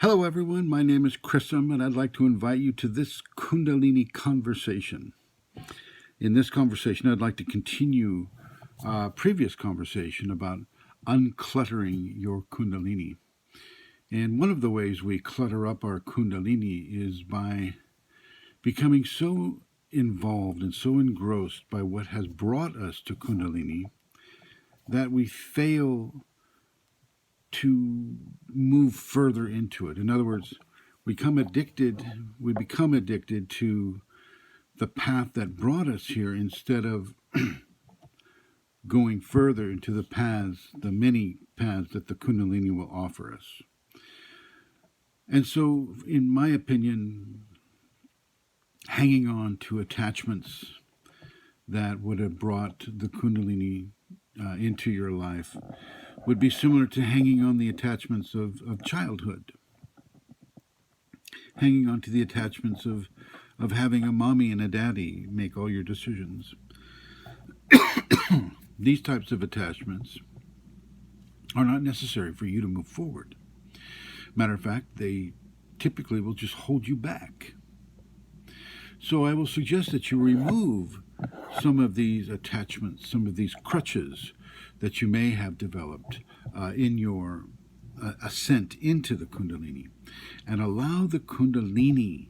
Hello, everyone. My name is Chrisam, and I'd like to invite you to this Kundalini conversation. In this conversation, I'd like to continue a previous conversation about uncluttering your Kundalini. And one of the ways we clutter up our Kundalini is by becoming so involved and so engrossed by what has brought us to Kundalini that we fail to move further into it. In other words, we become addicted to the path that brought us here instead of going further into the many paths that the Kundalini will offer us. And so, in my opinion, hanging on to attachments that would have brought the Kundalini into your life would be similar to hanging on the attachments of childhood, hanging on to the attachments of having a mommy and a daddy make all your decisions. These types of attachments are not necessary for you to move forward. Matter of fact, they typically will just hold you back. So I will suggest that you remove some of these attachments, some of these crutches that you may have developed in your ascent into the Kundalini, and allow the Kundalini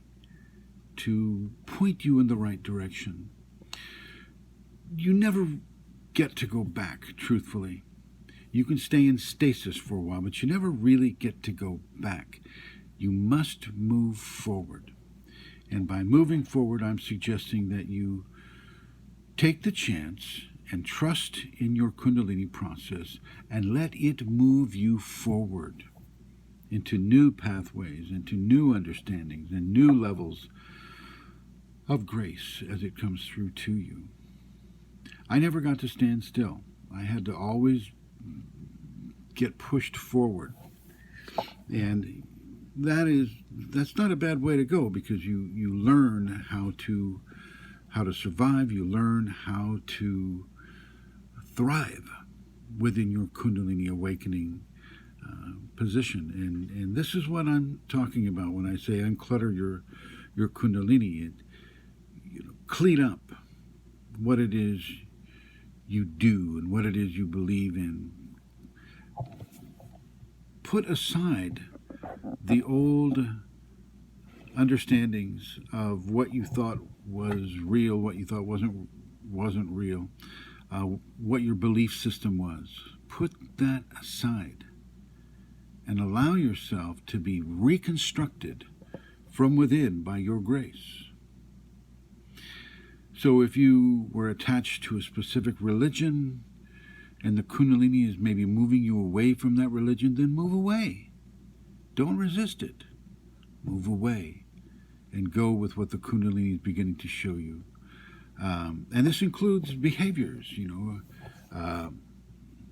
to point you in the right direction. You never get to go back, truthfully. You can stay in stasis for a while, but you never really get to go back. You must move forward. And by moving forward, I'm suggesting that you take the chance and trust in your Kundalini process and let it move you forward into new pathways, into new understandings and new levels of grace as it comes through to you. I never got to stand still. I had to always get pushed forward. And that's not a bad way to go, because you learn how to survive, you learn how to thrive within your Kundalini awakening position. And this is what I'm talking about when I say unclutter your Kundalini. Clean up what it is you do and what it is you believe in. Put aside the old understandings of what you thought was real, what you thought wasn't real, what your belief system was. Put that aside and allow yourself to be reconstructed from within by your grace. So if you were attached to a specific religion and the Kundalini is maybe moving you away from that religion, then move away. Don't resist it. Move away and go with what the Kundalini is beginning to show you. And this includes behaviors.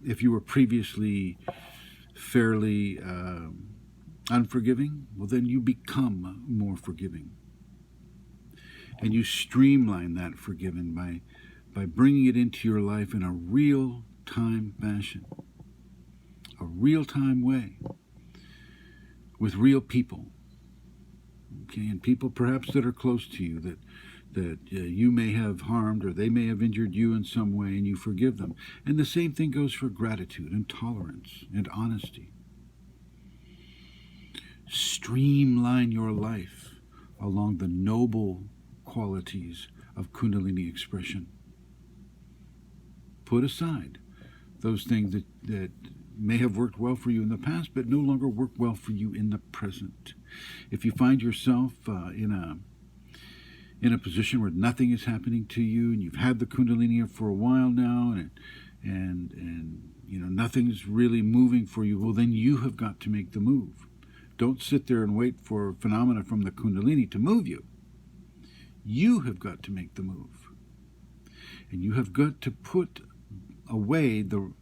If you were previously fairly unforgiving, well, then you become more forgiving. And you streamline that forgiving by bringing it into your life in a real-time fashion, a real-time way, with real people. Okay, and people perhaps that are close to you that you may have harmed, or they may have injured you in some way, and you forgive them. And the same thing goes for gratitude and tolerance and honesty. Streamline your life along the noble qualities of Kundalini expression. Put aside those things that may have worked well for you in the past, but no longer work well for you in the present. If you find yourself in a position where nothing is happening to you, and you've had the Kundalini for a while now, and nothing's really moving for you, well, then you have got to make the move. Don't sit there and wait for phenomena from the Kundalini to move you. You have got to make the move. And you have got to put away the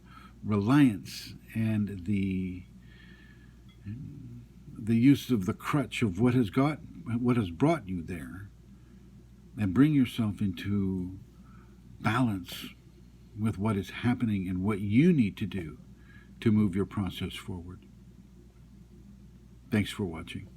reliance and the use of the crutch of what has brought you there, and bring yourself into balance with what is happening and what you need to do to move your process forward. Thanks for watching.